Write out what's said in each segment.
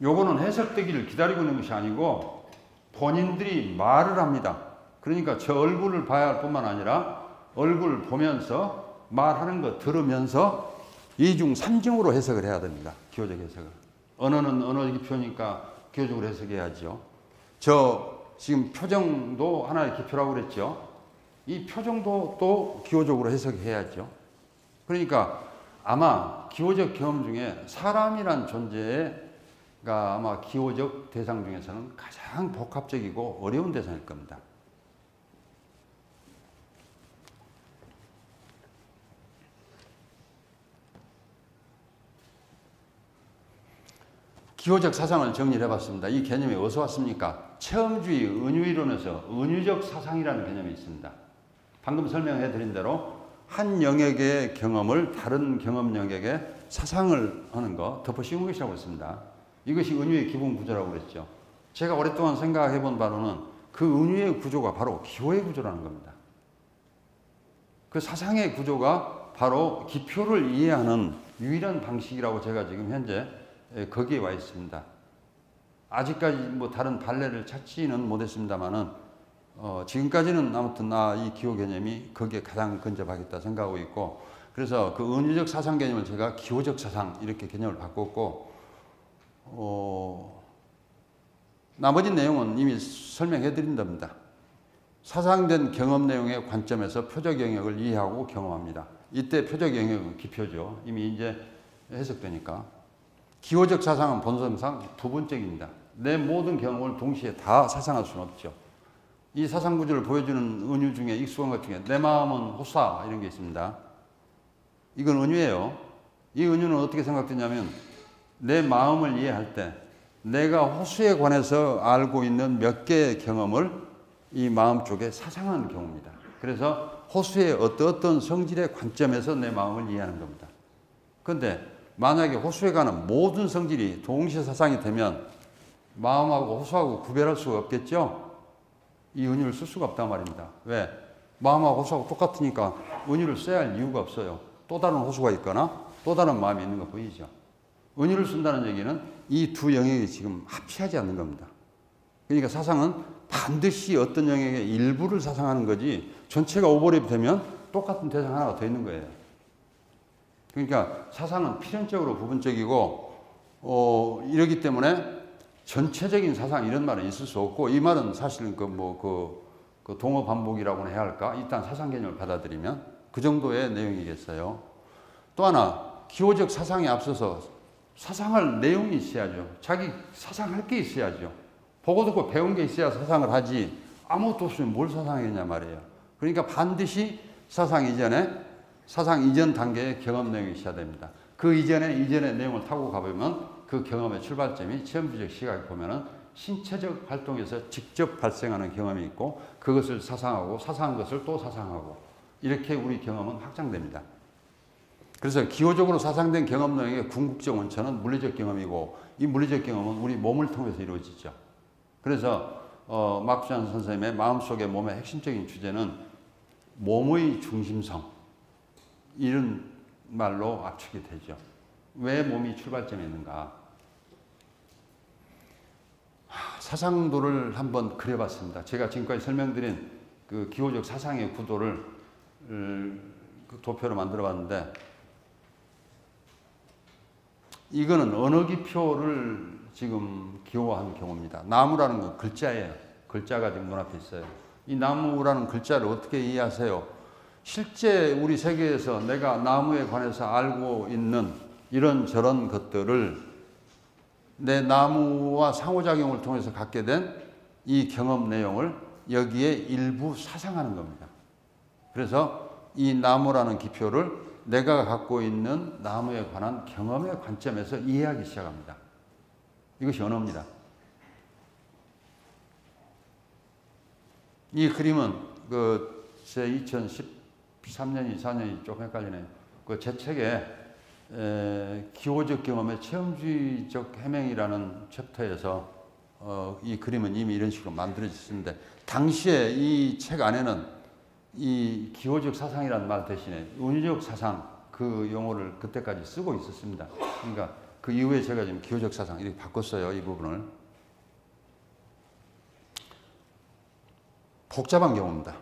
요거는 해석되기를 기다리고 있는 것이 아니고 본인들이 말을 합니다. 그러니까 저 얼굴을 봐야 할 뿐만 아니라 얼굴 보면서 말하는 거 들으면서 이중 삼중으로 해석을 해야 됩니다. 기호적 해석을. 언어는 언어 기표니까 기호적으로 해석해야죠. 저 지금 표정도 하나의 기표라고 그랬죠. 이 표정도 또 기호적으로 해석해야죠. 그러니까 아마 기호적 경험 중에 사람이란 존재가 아마 기호적 대상 중에서는 가장 복합적이고 어려운 대상일 겁니다. 기호적 사상을 정리를 해봤습니다. 이 개념이 어디서 왔습니까? 체험주의 은유이론에서 은유적 사상이라는 개념이 있습니다. 방금 설명해 드린 대로 한 영역의 경험을 다른 경험 영역에 사상을 하는 거, 덮어 씌운 것이라고 했습니다. 이것이 은유의 기본 구조라고 그랬죠. 제가 오랫동안 생각해 본 바로는 그 은유의 구조가 바로 기호의 구조라는 겁니다. 그 사상의 구조가 바로 기표를 이해하는 유일한 방식이라고 제가 지금 현재 거기에 와 있습니다. 아직까지 뭐 다른 발레를 찾지는 못했습니다만은 지금까지는 아무튼 이 기호 개념이 거기에 가장 근접하겠다 생각하고 있고, 그래서 그 은유적 사상 개념을 제가 기호적 사상 이렇게 개념을 바꿨고, 나머지 내용은 이미 설명해 드린 겁니다. 사상된 경험 내용의 관점에서 표적 영역을 이해하고 경험합니다. 이때 표적 영역은 기표죠. 이미 이제 해석되니까. 기호적 사상은 본성상 부분적입니다. 내 모든 경험을 동시에 다 사상할 수는 없죠. 이 사상 구조를 보여주는 은유 중에 익숙한 것 중에 내 마음은 호사 이런 게 있습니다. 이건 은유예요. 이 은유는 어떻게 생각되냐면 내 마음을 이해할 때 내가 호수에 관해서 알고 있는 몇 개의 경험을 이 마음 쪽에 사상하는 경우입니다. 그래서 호수의 어떤 성질의 관점에서 내 마음을 이해하는 겁니다. 그런데 만약에 호수에 관한 모든 성질이 동시에 사상이 되면 마음하고 호수하고 구별할 수가 없겠죠? 이 은유를 쓸 수가 없단 말입니다. 왜? 마음하고 호수하고 똑같으니까 은유를 써야 할 이유가 없어요. 또 다른 호수가 있거나 또 다른 마음이 있는 거 보이죠? 은유를 쓴다는 얘기는 이 두 영역이 지금 합치하지 않는 겁니다. 그러니까 사상은 반드시 어떤 영역의 일부를 사상하는 거지 전체가 오버랩 되면 똑같은 대상 하나가 더 있는 거예요. 그러니까 사상은 필연적으로 부분적이고 이러기 때문에 전체적인 사상 이런 말은 있을 수 없고, 이 말은 사실은 그 동어 반복이라고나 해야 할까? 일단 사상 개념을 받아들이면 그 정도의 내용이겠어요. 또 하나 기호적 사상에 앞서서 사상할 내용이 있어야죠. 자기 사상할 게 있어야죠. 보고 듣고 배운 게 있어야 사상을 하지 아무것도 없으면 뭘 사상하겠냐 말이에요. 그러니까 반드시 사상 이전 단계의 경험 내용이 있어야 됩니다. 그 이전의 내용을 타고 가보면 그 경험의 출발점이 체험주의적 시각에 보면은 신체적 활동에서 직접 발생하는 경험이 있고 그것을 사상하고 사상한 것을 또 사상하고 이렇게 우리 경험은 확장됩니다. 그래서 기호적으로 사상된 경험 내용의 궁극적 원천은 물리적 경험이고 이 물리적 경험은 우리 몸을 통해서 이루어지죠. 그래서 마크스완 선생님의 마음속의 몸의 핵심적인 주제는 몸의 중심성 이런 말로 압축이 되죠. 왜 몸이 출발점에 있는가? 사상도를 한번 그려봤습니다. 제가 지금까지 설명드린 그 기호적 사상의 구도를 도표로 만들어봤는데, 이거는 언어 기표를 지금 기호화한 경우입니다. 나무라는 건 글자예요. 글자가 지금 눈앞에 있어요. 이 나무라는 글자를 어떻게 이해하세요? 실제 우리 세계에서 내가 나무에 관해서 알고 있는 이런저런 것들을 내 나무와 상호작용을 통해서 갖게 된 이 경험 내용을 여기에 일부 사상하는 겁니다. 그래서 이 나무라는 기표를 내가 갖고 있는 나무에 관한 경험의 관점에서 이해하기 시작합니다. 이것이 언어입니다. 이 그림은 제 2013년이 4년이 조금 헷갈리네요. 제 책에 기호적 경험의 체험주의적 해명이라는 챕터에서 이 그림은 이미 이런 식으로 만들어졌습니다. 당시에 이 책 안에는 이 기호적 사상이라는 말 대신에 은유적 사상 그 용어를 그때까지 쓰고 있었습니다. 그러니까 그 이후에 제가 지금 기호적 사상 이렇게 바꿨어요. 이 부분을. 복잡한 경우입니다.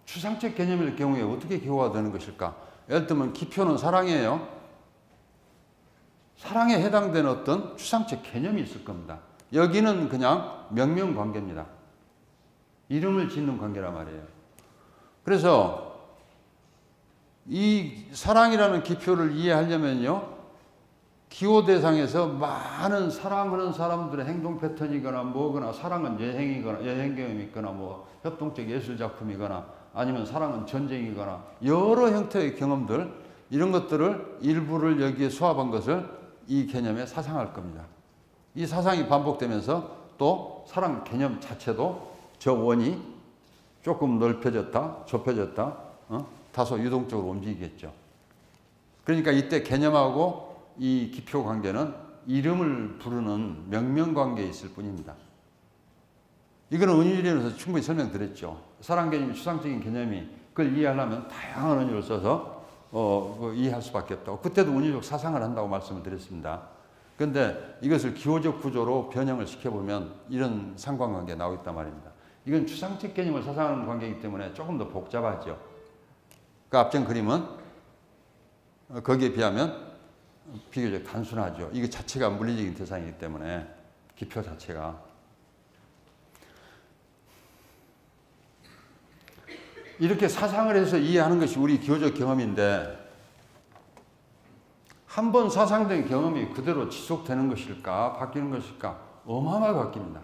추상적 개념일 경우에 어떻게 기호가 되는 것일까? 예를 들면 기표는 사랑이에요. 사랑에 해당되는 어떤 추상적 개념이 있을 겁니다. 여기는 그냥 명명관계입니다. 이름을 짓는 관계란 말이에요. 그래서 이 사랑이라는 기표를 이해하려면요, 기호 대상에서 많은 사랑하는 사람들의 행동 패턴이거나 뭐거나, 사랑은 여행이거나 여행 경험이거나 뭐 협동적 예술 작품이거나 아니면 사랑은 전쟁이거나 여러 형태의 경험들, 이런 것들을 일부를 여기에 수합한 것을 이 개념에 사상할 겁니다. 이 사상이 반복되면서 또 사랑 개념 자체도 저 원이 조금 넓혀졌다, 좁혀졌다, 다소 유동적으로 움직이겠죠. 그러니까 이때 개념하고 이 기표 관계는 이름을 부르는 명명 관계에 있을 뿐입니다. 이거는 은유리에서 충분히 설명드렸죠. 사랑 개념이 추상적인 개념이 그걸 이해하려면 다양한 은유를 써서 이해할 수밖에 없다고. 그때도 은유적 사상을 한다고 말씀을 드렸습니다. 그런데 이것을 기호적 구조로 변형을 시켜보면 이런 상관관계가 나오겠단 말입니다. 이건 추상적 개념을 사상하는 관계이기 때문에 조금 더 복잡하죠. 그 앞전 그림은 거기에 비하면 비교적 단순하죠. 이게 자체가 물리적인 대상이기 때문에 기표 자체가. 이렇게 사상을 해서 이해하는 것이 우리 기호적 경험인데, 한 번 사상된 경험이 그대로 지속되는 것일까, 바뀌는 것일까? 어마어마하게 바뀝니다.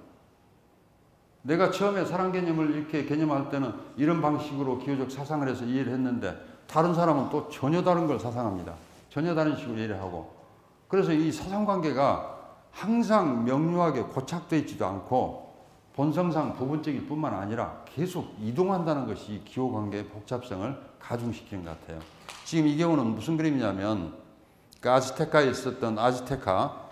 내가 처음에 사랑 개념을 이렇게 개념할 때는 이런 방식으로 기호적 사상을 해서 이해를 했는데, 다른 사람은 또 전혀 다른 걸 사상합니다. 전혀 다른 식으로 이해를 하고. 그래서 이 사상관계가 항상 명료하게 고착되어 있지도 않고 본성상 부분적일 뿐만 아니라 계속 이동한다는 것이 기호관계의 복잡성을 가중시키는 것 같아요. 지금 이 경우는 무슨 그림이냐면, 그 아즈테카에 있었던 아즈테카,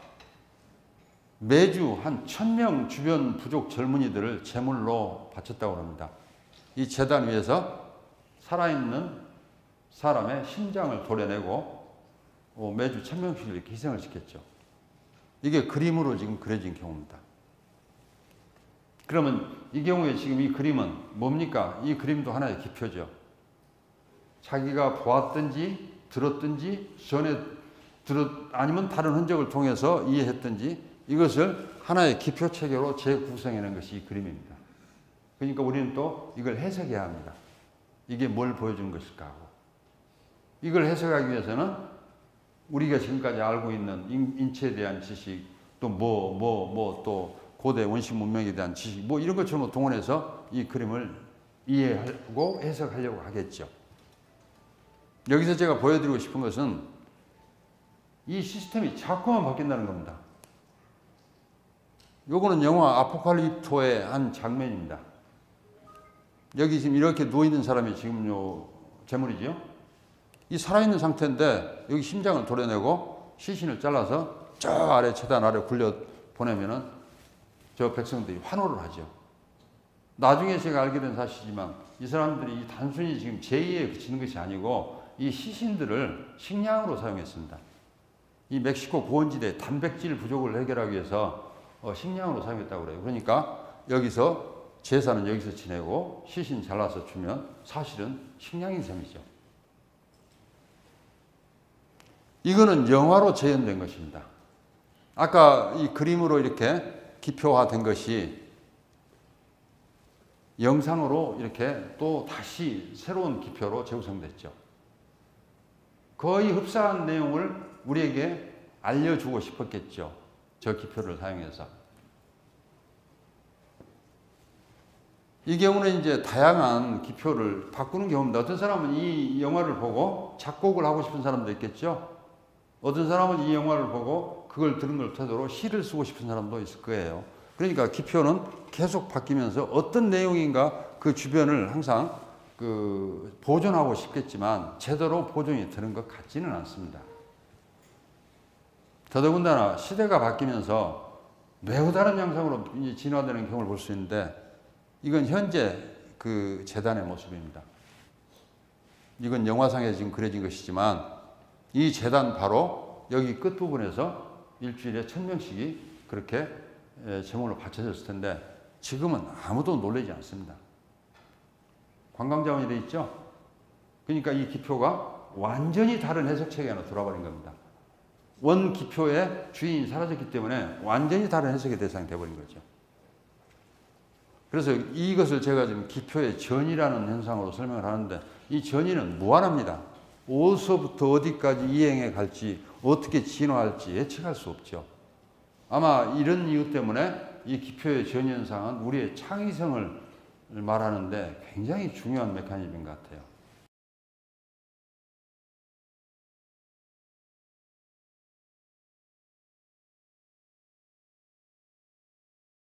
매주 한 1000명 주변 부족 젊은이들을 제물로 바쳤다고 합니다. 이 제단 위에서 살아있는 사람의 심장을 도려내고 매주 1000명씩 이렇게 희생을 시켰죠. 이게 그림으로 지금 그려진 경우입니다. 그러면 이 경우에 지금 이 그림은 뭡니까? 이 그림도 하나의 기표죠. 자기가 보았든지 들었든지 전에 아니면 다른 흔적을 통해서 이해했든지 이것을 하나의 기표 체계로 재구성해낸 것이 이 그림입니다. 그러니까 우리는 또 이걸 해석해야 합니다. 이게 뭘 보여준 것일까 하고. 이걸 해석하기 위해서는 우리가 지금까지 알고 있는 인체에 대한 지식, 또 또 고대 원시 문명에 대한 지식, 뭐 이런 것처럼 동원해서 이 그림을 이해하고 해석하려고 하겠죠. 여기서 제가 보여드리고 싶은 것은 이 시스템이 자꾸만 바뀐다는 겁니다. 요거는 영화 아포칼립토의 한 장면입니다. 여기 지금 이렇게 누워있는 사람이 지금 요 제물이죠. 이 살아있는 상태인데 여기 심장을 도려내고 시신을 잘라서 저 아래 재단 아래 굴려 보내면은 저 백성들이 환호를 하죠. 나중에 제가 알게 된 사실이지만 이 사람들이 단순히 지금 제의에 그치는 것이 아니고 이 시신들을 식량으로 사용했습니다. 이 멕시코 고원지대 단백질 부족을 해결하기 위해서 식량으로 사용했다고 그래요. 그러니까 여기서 제사는 여기서 지내고 시신 잘라서 주면 사실은 식량인 셈이죠. 이거는 영화로 재현된 것입니다. 아까 이 그림으로 이렇게 기표화된 것이 영상으로 이렇게 또 다시 새로운 기표로 재구성됐죠. 거의 흡사한 내용을 우리에게 알려주고 싶었겠죠. 저 기표를 사용해서. 이 경우는 이제 다양한 기표를 바꾸는 경우입니다. 어떤 사람은 이 영화를 보고 작곡을 하고 싶은 사람도 있겠죠. 어떤 사람은 이 영화를 보고 그걸 들은 걸 토대로 시를 쓰고 싶은 사람도 있을 거예요. 그러니까 기표는 계속 바뀌면서 어떤 내용인가 그 주변을 항상 보존하고 싶겠지만 제대로 보존이 되는 것 같지는 않습니다. 더더군다나 시대가 바뀌면서 매우 다른 양상으로 진화되는 경우를 볼 수 있는데 이건 현재 그 재단의 모습입니다. 이건 영화상에 지금 그려진 것이지만 이 재단 바로 여기 끝부분에서 일주일에 1000명씩이 그렇게 제물로 바쳐졌을 텐데 지금은 아무도 놀라지 않습니다. 관광자원이 돼 있죠? 그러니까 이 기표가 완전히 다른 해석 체계 안으로 돌아버린 겁니다. 원 기표의 주인이 사라졌기 때문에 완전히 다른 해석의 대상이 되어버린 거죠. 그래서 이것을 제가 지금 기표의 전이라는 현상으로 설명을 하는데 이 전이는 무한합니다. 어디서부터 어디까지 이행해 갈지 어떻게 진화할지 예측할 수 없죠. 아마 이런 이유 때문에 이 기표의 전 현상은 우리의 창의성을 말하는데 굉장히 중요한 메커니즘인 것 같아요.